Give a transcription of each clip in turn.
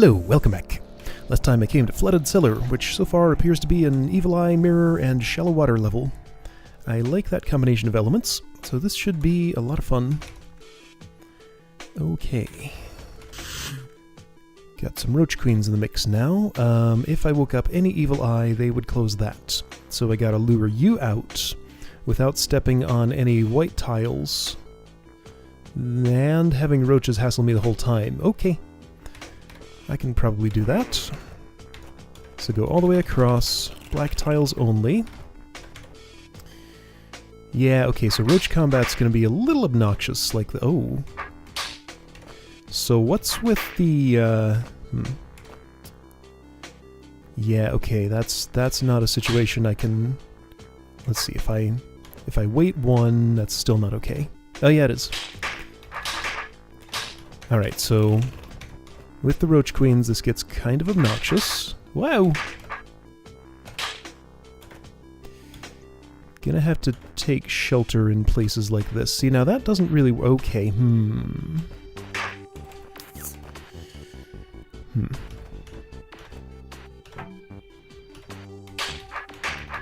Hello, welcome back. Last time I came to Flooded Cellar, which so far appears to be an Evil Eye, Mirror, and Shallow Water level. I like that combination of elements, so this should be a lot of fun. Okay. Got some Roach Queens in the mix now. If I woke up any Evil Eye, they would close that. So I gotta lure you out without stepping on any white tiles and having roaches hassle me the whole time. Okay. I can probably do that. So go all the way across, black tiles only. Yeah, okay, so roach combat's gonna be a little obnoxious, like the... oh. So what's with the, Yeah, okay, that's not a situation I can... Let's see, if I wait one, that's still not okay. Oh yeah, it is. Alright, so... with the Roach Queens, this gets kind of obnoxious. Wow! Gonna have to take shelter in places like this. See, now that doesn't really... okay,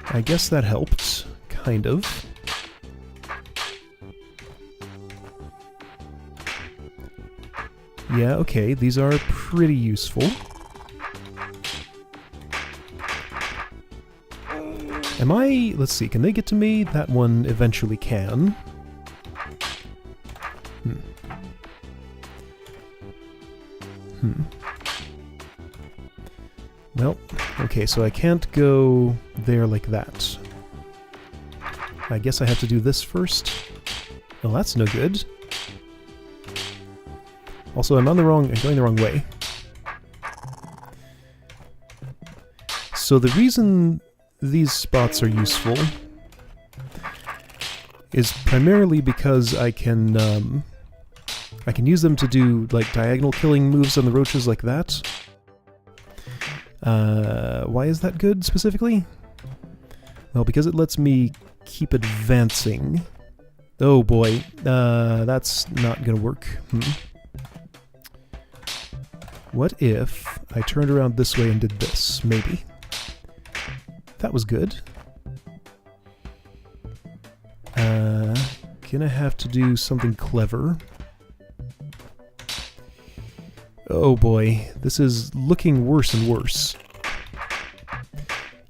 I guess that helped, kind of. Yeah, okay, these are pretty useful. Am I... let's see, can they get to me? That one eventually can. Well, okay, so I can't go there like that. I guess I have to do this first. Well, that's no good. Also, I'm going the wrong way. So the reason these spots are useful is primarily because I can use them to do like diagonal killing moves on the roaches like that. Why is that good specifically? Well, because it lets me keep advancing. Oh boy, that's not gonna work. What if I turned around this way and did this? Maybe. That was good. Gonna have to do something clever. Oh boy, this is looking worse and worse.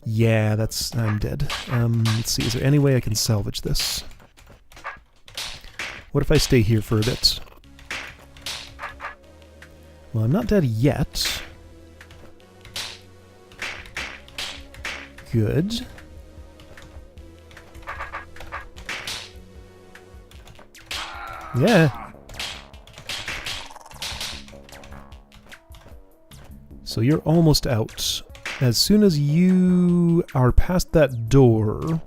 Yeah, I'm dead. Let's see, is there any way I can salvage this? What if I stay here for a bit? Well, I'm not dead yet. Good. Yeah. So you're almost out. As soon as you are past that door,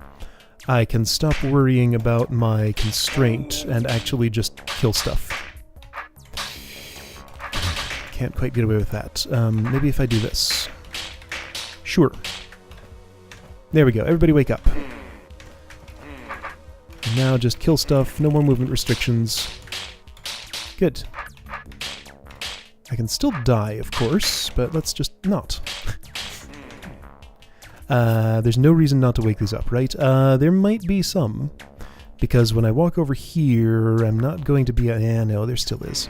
I can stop worrying about my constraint and actually just kill stuff. Can't quite get away with that. Maybe if I do this. Sure. There we go. Everybody wake up. And now just kill stuff. No more movement restrictions. Good. I can still die, of course, but let's just not. There's no reason not to wake these up, right? There might be some. Because when I walk over here, I'm not going to be... yeah, no, there still is.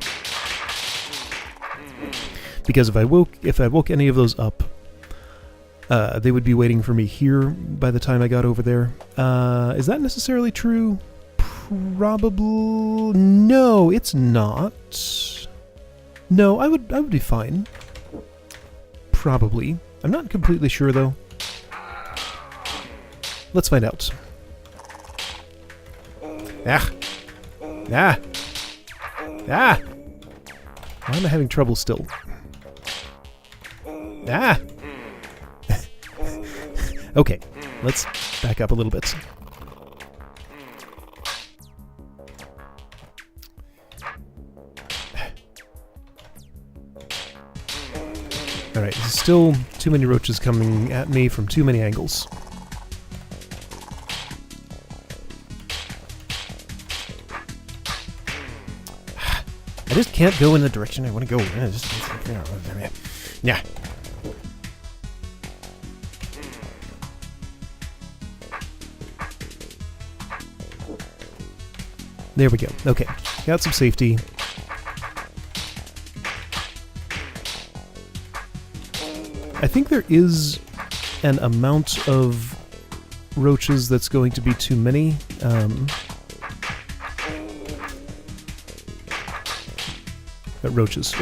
Because if I woke any of those up, they would be waiting for me here by the time I got over there. Is that necessarily true? Probably... no, it's not. No, I would be fine. Probably. I'm not completely sure, though. Let's find out. Ah! Ah! Ah! Why am I having trouble still? Ah! Okay, let's back up a little bit. Alright, there's still too many roaches coming at me from too many angles. I just can't go in the direction I want to go. Yeah. There we go. Okay, got some safety. I think there is an amount of roaches that's going to be too many.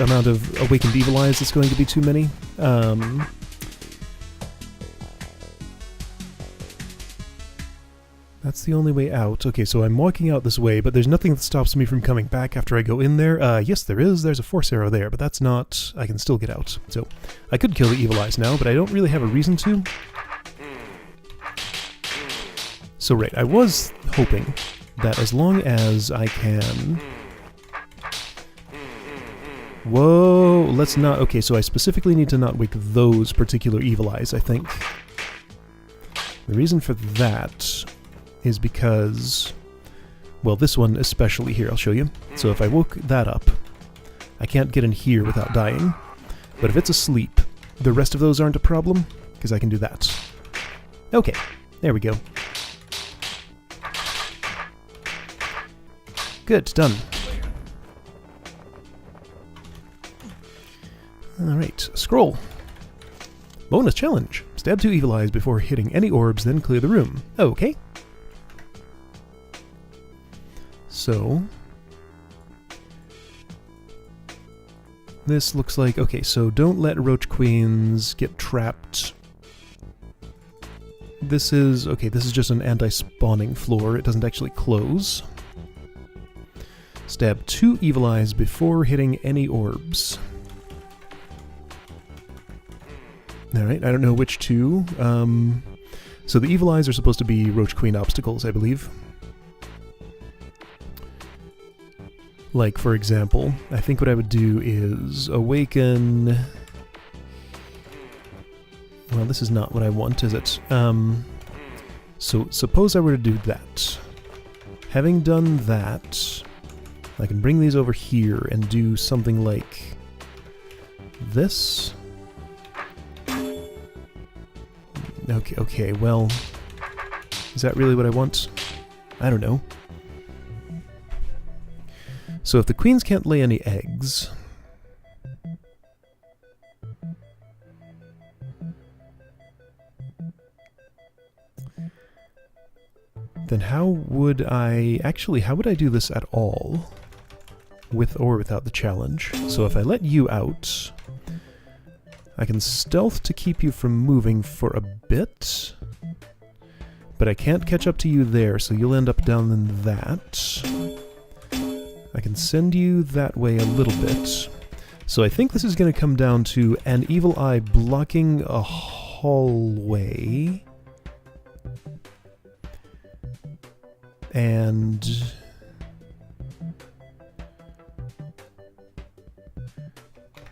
Amount of awakened evil eyes that's going to be too many. That's the only way out. Okay, so I'm walking out this way, but there's nothing that stops me from coming back after I go in there. Yes, there is. There's a force arrow there, but that's not... I can still get out. So, I could kill the evil eyes now, but I don't really have a reason to. So, right, I was hoping that as long as I can... Whoa, let's not... Okay, so I specifically need to not wake those particular evil eyes, I think. The reason for that is because... Well, this one especially here, I'll show you. So if I woke that up, I can't get in here without dying. But if it's asleep, the rest of those aren't a problem, because I can do that. Okay, there we go. Good, done. Alright, scroll. Bonus challenge. Stab 2 evil eyes before hitting any orbs, then clear the room. Okay. So... This looks like... Okay, so don't let roach queens get trapped. This is... Okay, this is just an anti-spawning floor. It doesn't actually close. Stab 2 evil eyes before hitting any orbs. Alright, I don't know which two. So the evil eyes are supposed to be roach queen obstacles, I believe. Like, for example, I think what I would do is awaken... Well, this is not what I want, is it? So suppose I were to do that. Having done that, I can bring these over here and do something like this. Okay, well, is that really what I want? I don't know. So if the queens can't lay any eggs... Then how would I... Actually, how would I do this at all? With or without the challenge. So if I let you out... I can stealth to keep you from moving for a bit, but I can't catch up to you there, so you'll end up down in that. I can send you that way a little bit. So I think this is going to come down to an evil eye blocking a hallway. And...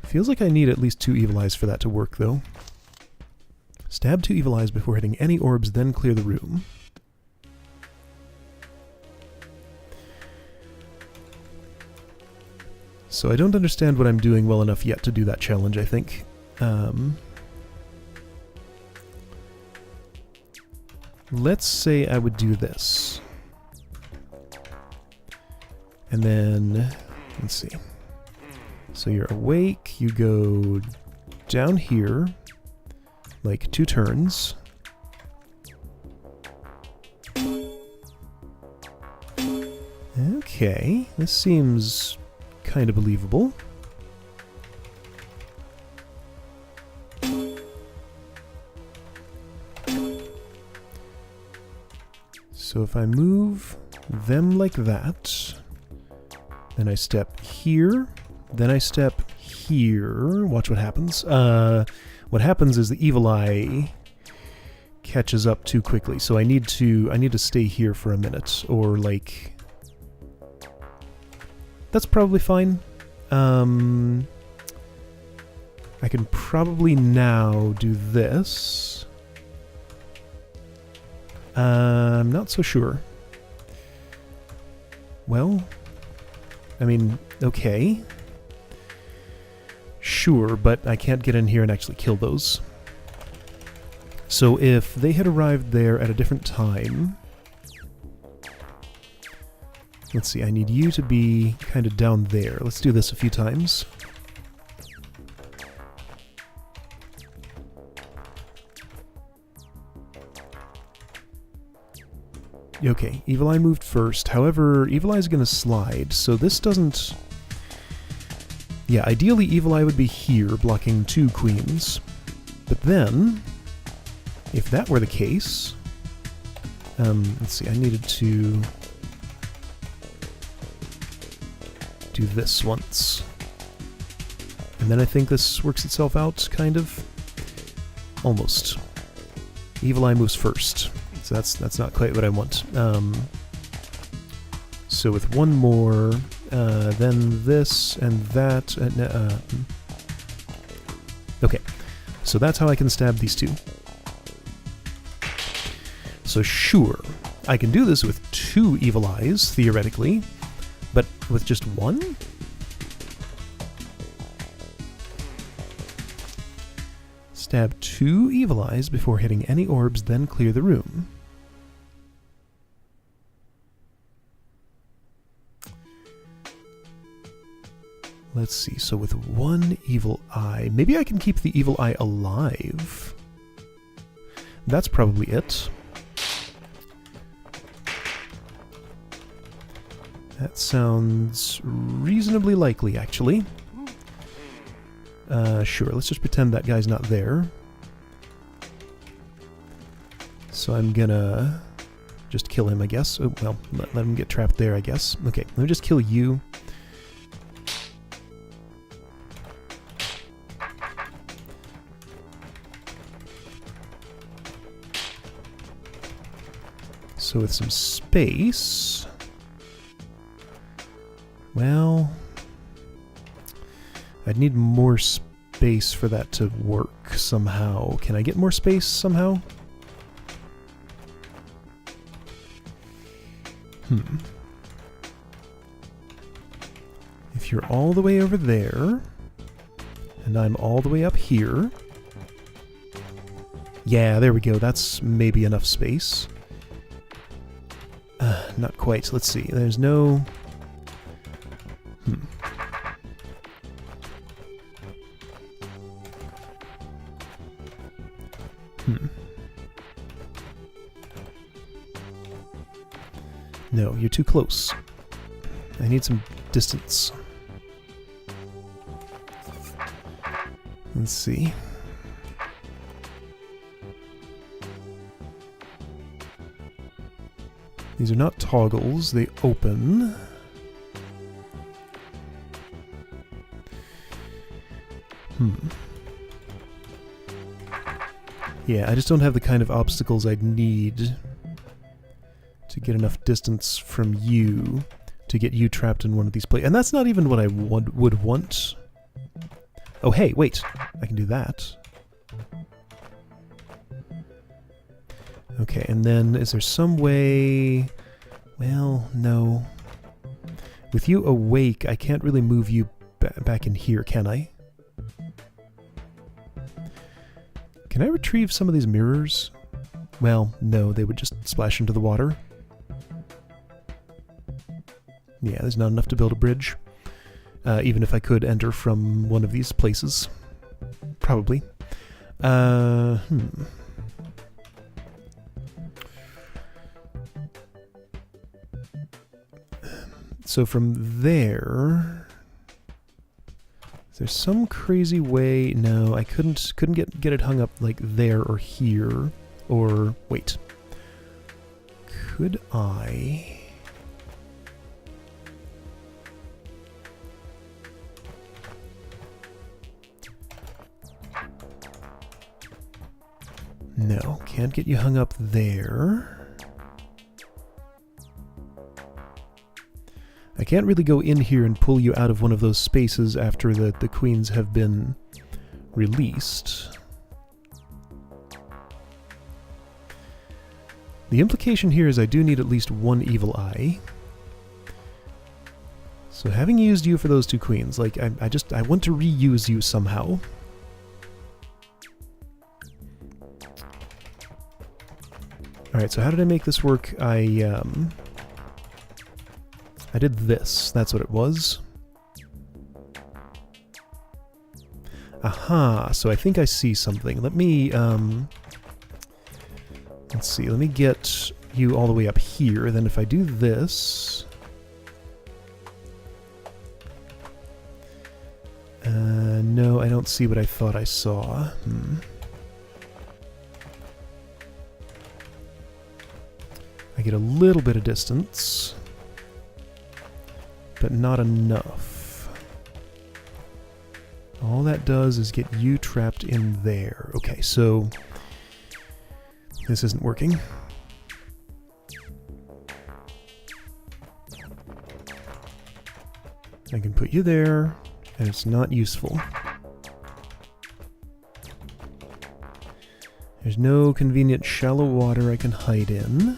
Feels like I need at least 2 evil eyes for that to work, though. Stab 2 evil eyes before hitting any orbs, then clear the room. So I don't understand what I'm doing well enough yet to do that challenge, I think. Let's say I would do this. And then, let's see. So you're awake, you go down here, like 2 turns. Okay, this seems kind of believable. So if I move them like that, then I step here, then I step here. Watch what happens. What happens is the evil eye catches up too quickly, so I need to stay here for a minute, or like... That's probably fine. I can probably now do this. I'm not so sure. Well, I mean, okay. sure, but I can't get in here and actually kill those. So if they had arrived there at a different time... Let's see, I need you to be kind of down there. Let's do this a few times. Okay, Evil Eye moved first. However, Evil Eye is going to slide, so this doesn't... Yeah, ideally Evil Eye would be here, blocking 2 queens. But then, if that were the case... let's see, I needed to... do this once. And then I think this works itself out, kind of. Almost. Evil Eye moves first. So that's not quite what I want. So with one more, then this and that. Okay, so that's how I can stab these 2. So sure, I can do this with 2 Evil Eyes, theoretically, but with just 1? Stab 2 Evil Eyes before hitting any orbs, then clear the room. Let's see, so with 1 Evil Eye... Maybe I can keep the Evil Eye alive. That's probably it. That sounds reasonably likely, actually. Sure, let's just pretend that guy's not there. So I'm gonna just kill him, I guess. Oh, well, let him get trapped there, I guess. Okay, let me just kill you. So with some space... Well... I'd need more space for that to work somehow. Can I get more space somehow? If you're all the way over there, and I'm all the way up here... Yeah, there we go. That's maybe enough space. Not quite. Let's see. There's no... No, you're too close. I need some distance. Let's see. These are not toggles, they open. Yeah, I just don't have the kind of obstacles I'd need to get enough distance from you to get you trapped in one of these places. And that's not even what I would want. Oh, hey, wait. I can do that. Okay, and then is there some way... Well, no. With you awake, I can't really move you back in here, can I? Can I retrieve some of these mirrors? Well, no, they would just splash into the water. Yeah, there's not enough to build a bridge. Even if I could enter from one of these places. Probably. So from there... Is there some crazy way? No, I couldn't get it hung up like there or here. Or wait. Could I... No, can't get you hung up there. I can't really go in here and pull you out of one of those spaces after the queens have been released. The implication here is I do need at least 1 Evil Eye. So having used you for those 2 queens, like, I want to reuse you somehow. Alright, so how did I make this work? I did this. That's what it was. Aha, so I think I see something. Let me, let's see, let me get you all the way up here. Then if I do this... no, I don't see what I thought I saw. I get a little bit of distance, but not enough. All that does is get you trapped in there. Okay, so this isn't working. I can put you there, and it's not useful. There's no convenient shallow water I can hide in.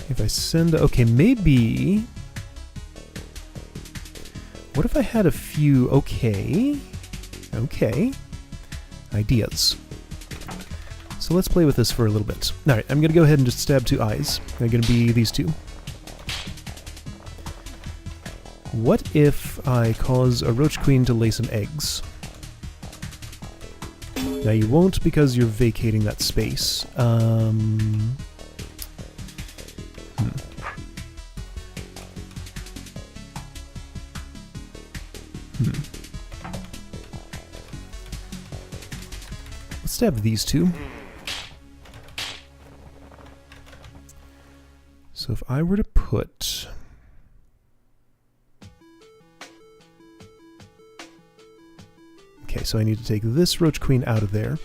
If I send... okay, maybe... what if I had a few... okay. Ideas. So let's play with this for a little bit. Alright, I'm gonna go ahead and just stab 2 eyes. They're gonna be these 2. What if I cause a roach queen to lay some eggs? Now you won't because you're vacating that space. Let's stab these 2. So if I were to put... okay, so I need to take this roach queen out of there.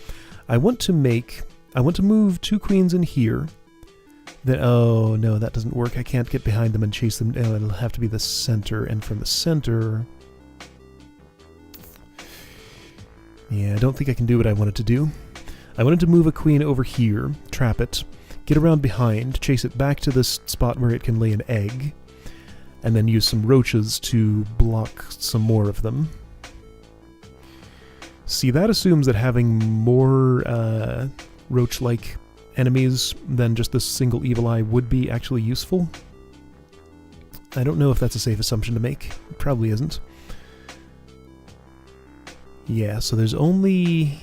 I want to move 2 queens in here. Then, oh no, that doesn't work. I can't get behind them and chase them. Oh, it'll have to be the center, and from the center... yeah, I don't think I can do what I wanted to do. I wanted to move a queen over here, trap it, get around behind, chase it back to this spot where it can lay an egg, and then use some roaches to block some more of them. See, that assumes that having more roach-like enemies than just this single evil eye would be actually useful. I don't know if that's a safe assumption to make. It probably isn't. Yeah, so there's only...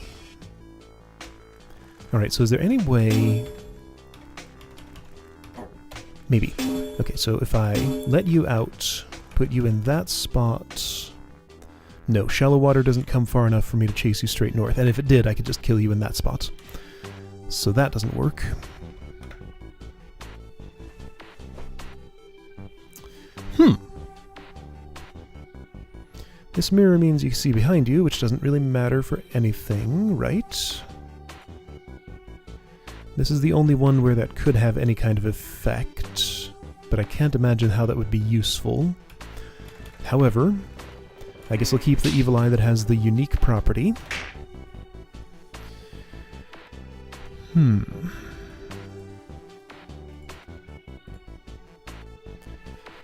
alright, so is there any way... maybe. Okay, so if I let you out, put you in that spot... no, shallow water doesn't come far enough for me to chase you straight north, and if it did, I could just kill you in that spot. So that doesn't work. This mirror means you can see behind you, which doesn't really matter for anything, right? This is the only one where that could have any kind of effect, but I can't imagine how that would be useful. However, I guess I'll keep the evil eye that has the unique property.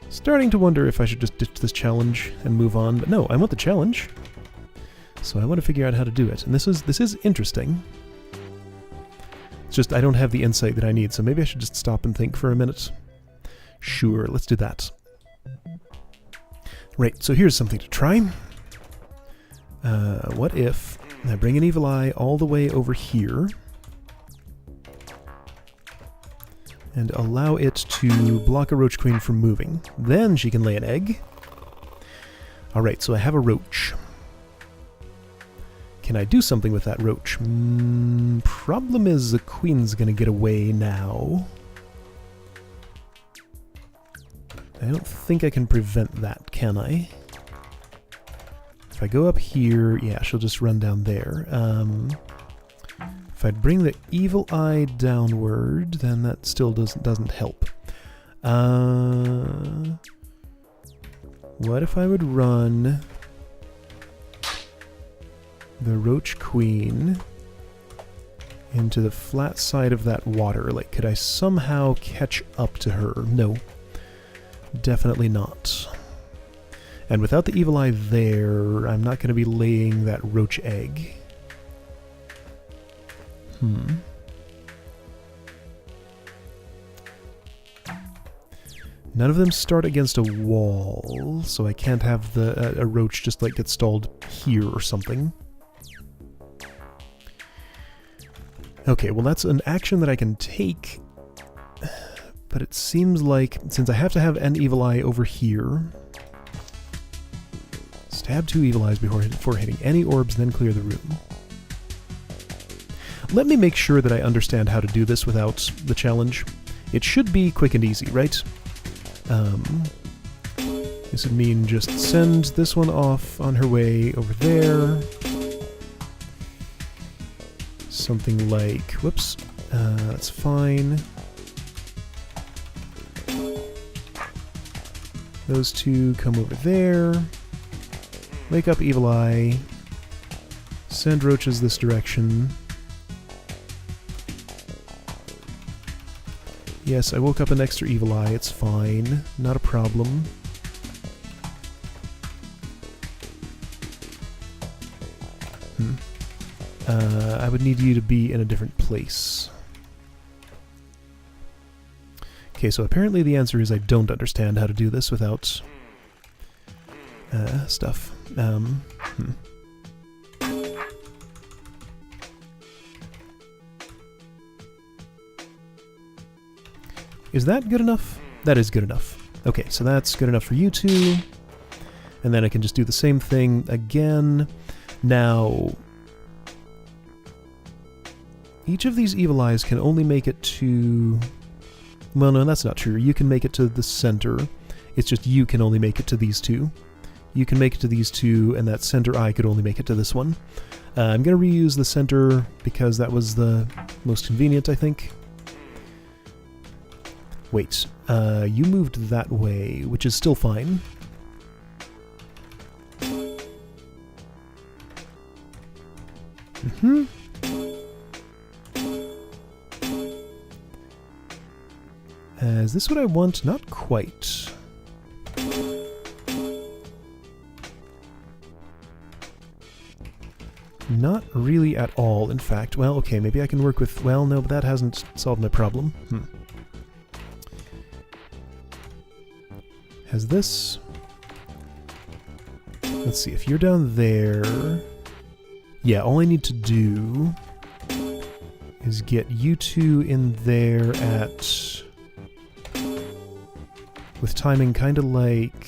Starting to wonder if I should just ditch this challenge and move on, but no, I want the challenge. So I want to figure out how to do it. And this is interesting. It's just I don't have the insight that I need, so maybe I should just stop and think for a minute. Sure, let's do that. Right, so here's something to try. What if I bring an evil eye all the way over here and allow it to block a roach queen from moving. Then she can lay an egg. Alright, so I have a roach. Can I do something with that roach? Problem is the queen's gonna get away now. I don't think I can prevent that, can I? If I go up here, yeah, she'll just run down there. If I bring the evil eye downward, then that still doesn't help. What if I would run the roach queen into the flat side of that water. Like, could I somehow catch up to her? No. Definitely not. And without the evil eye there, I'm not going to be laying that roach egg. None of them start against a wall, so I can't have a roach just like get stalled here or something. Okay, well that's an action that I can take, but it seems like, since I have to have an evil eye over here, stab 2 evil eyes before hitting any orbs, then clear the room. Let me make sure that I understand how to do this without the challenge. It should be quick and easy, right? This would mean just send this one off on her way over there. Something like, whoops, that's fine. Those 2 come over there. Wake up Evil Eye. Send roaches this direction. Yes, I woke up an extra Evil Eye, it's fine. Not a problem. I would need you to be in a different place. Okay, so apparently the answer is I don't understand how to do this without stuff. Is that good enough? That is good enough. Okay, so that's good enough for you 2. And then I can just do the same thing again. Now, each of these evil eyes can only make it to... Well, no, that's not true. You can make it to the center. It's just you can only make it to these 2. You can make it to these 2, and that center eye could only make it to this one. I'm going to reuse the center because that was the most convenient, I think. Wait, you moved that way, which is still fine. Is this what I want? Not quite. Not really at all, in fact. Well, okay, maybe I can work with... Well, no, but that hasn't solved my problem. Has this... Let's see, if you're down there... Yeah, all I need to do is get you 2 in there at... With timing kind of like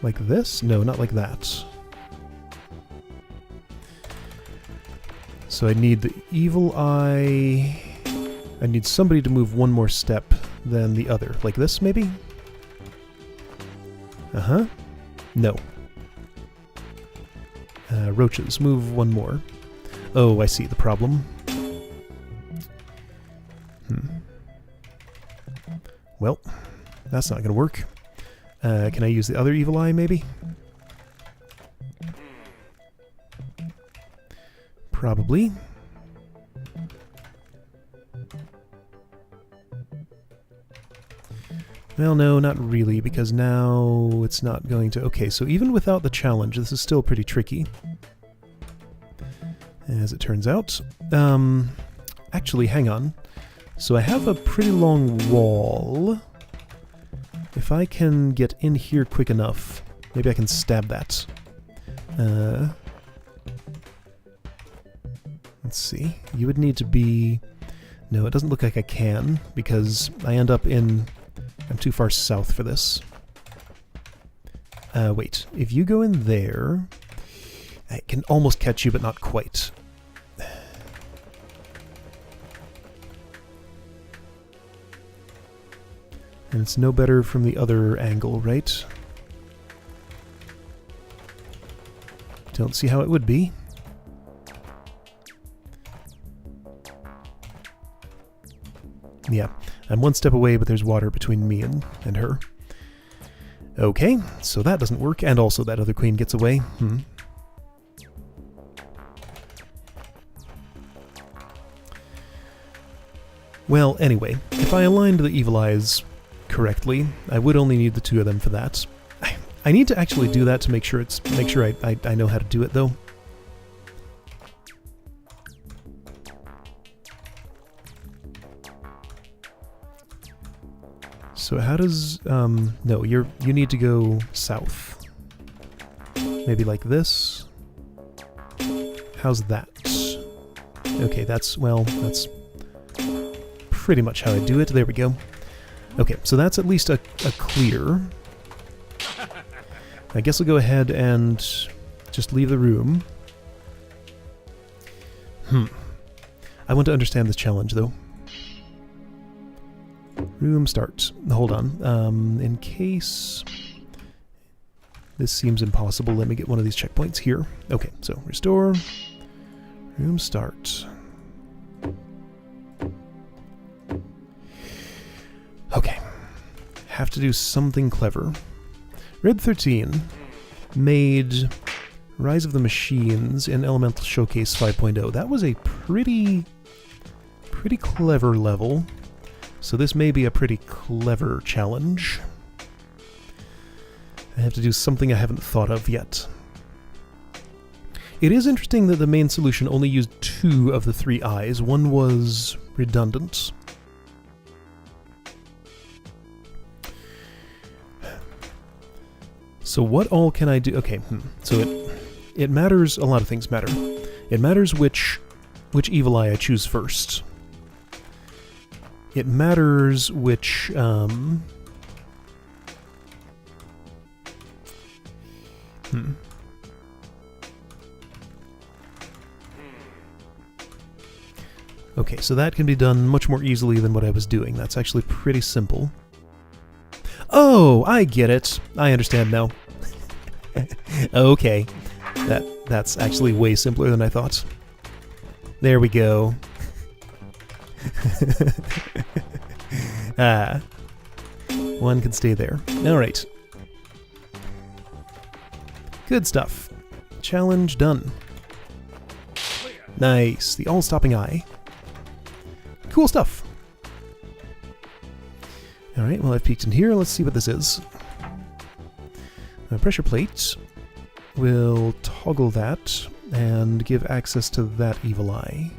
this? No, not like that. So I need the evil eye... I need somebody to move one more step than the other. Like this, maybe? Uh-huh. No. Roaches, move one more. Oh, I see the problem. Well, that's not going to work. Can I use the other evil eye, maybe? Probably. Well, no, not really, because now it's not going to... Okay, so even without the challenge, this is still pretty tricky. As it turns out. Actually, hang on. So I have a pretty long wall. If I can get in here quick enough, maybe I can stab that. Let's see. You would need to be... No, it doesn't look like I can, because I end up in... I'm too far south for this. Wait. If you go in there... I can almost catch you, but not quite. And it's no better from the other angle, right? Don't see how it would be. Yeah, I'm one step away, but there's water between me and her. Okay, so that doesn't work, and also that other queen gets away. Well, anyway, if I aligned the evil eyes correctly, I would only need the 2 of them for that. I need to actually do that to make sure I know how to do it, though. So how does... no, you need to go south. Maybe like this. How's that? Okay, that's pretty much how I do it. There we go. Okay, so that's at least a clear. I guess I'll go ahead and just leave the room. I want to understand this challenge, though. Room start. Hold on. In case this seems impossible, let me get one of these checkpoints here. Okay, so restore. Room start. Okay. Have to do something clever. Red 13 made Rise of the Machines in Elemental Showcase 5.0. That was a pretty clever level. So this may be a pretty clever challenge. I have to do something I haven't thought of yet. It is interesting that the main solution only used 2 of the 3 eyes. One was redundant. So what all can I do? Okay, so it matters, a lot of things matter. It matters which evil eye I choose first. It matters which, Okay, so that can be done much more easily than what I was doing. That's actually pretty simple. Oh, I get it. I understand now. Okay. That's actually way simpler than I thought. There we go. One can stay there. Alright. Good stuff. Challenge done. Nice. The all-stopping eye. Cool stuff. Alright, well I've peeked in here. Let's see what this is. Pressure plate. We'll toggle that and give access to that evil eye.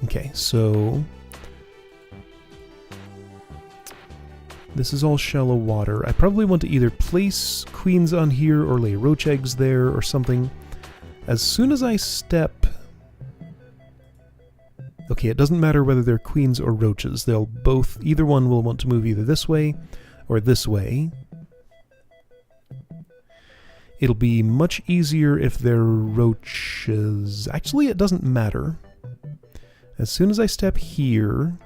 Okay, so this is all shallow water. I probably want to either place queens on here or lay roach eggs there or something. As soon as I step... Okay, it doesn't matter whether they're queens or roaches. They'll both... Either one will want to move either this way or this way. It'll be much easier if they're roaches. Actually, it doesn't matter. As soon as I step here,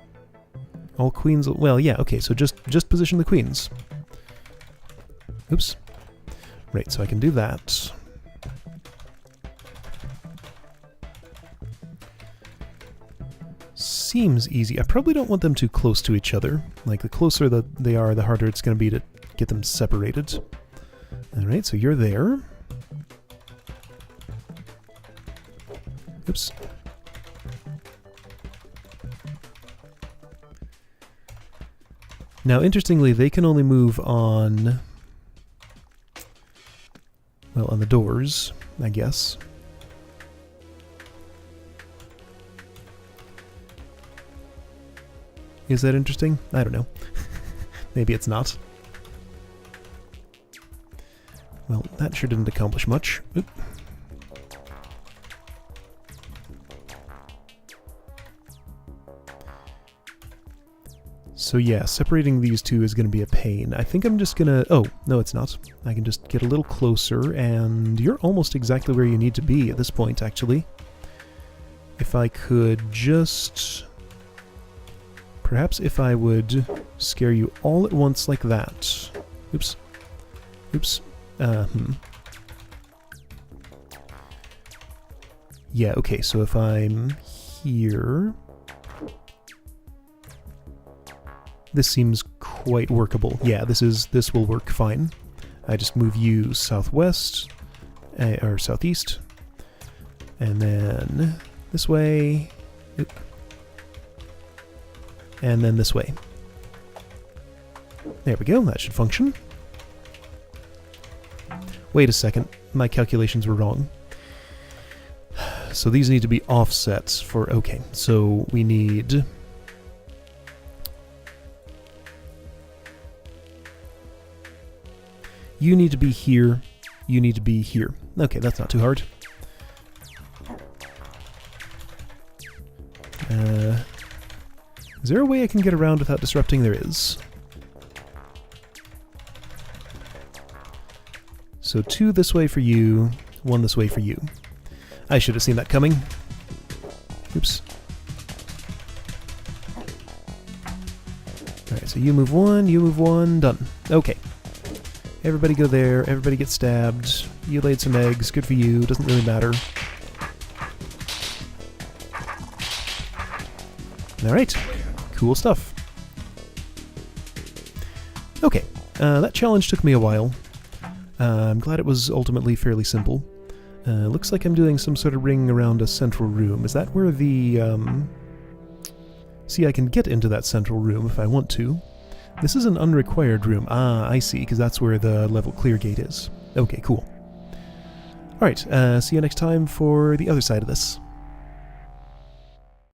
all queens... Well, yeah, okay, so just position the queens. Oops. Right, so I can do that. Seems easy. I probably don't want them too close to each other. Like, the closer that they are, the harder it's going to be to get them separated. Alright, so you're there. Oops. Now, interestingly, they can only move on... Well, on the doors, I guess. Is that interesting? I don't know. Maybe it's not. Well, that sure didn't accomplish much. Oop. So yeah, separating these two is going to be a pain. I think I'm just going to... Oh, no it's not. I can just get a little closer, and you're almost exactly where you need to be at this point, actually. If I could just... Perhaps if I would scare you all at once like that. Oops. Oops. Yeah, okay, so if I'm here... This seems quite workable. Yeah, this will work fine. I just move you southwest, or southeast, and then this way. Oop. and then this way. There we go, that should function. Wait a second, my calculations were wrong. So these need to be offsets for... Okay, so we need... You need to be here, you need to be here. Okay, that's not too hard. Is there a way I can get around without disrupting? There is. So 2 this way for you, 1 this way for you. I should have seen that coming. Oops. Alright, so you move 1, done. Okay. Everybody go there, everybody get stabbed. You laid some eggs, good for you, doesn't really matter. Alright, cool stuff. Okay, that challenge took me a while. I'm glad it was ultimately fairly simple. Looks like I'm doing some sort of ring around a central room. Is that where the, See, I can get into that central room if I want to. This is an unrequired room. Ah, I see, because that's where the level clear gate is. Okay, cool. Alright, see you next time for the other side of this.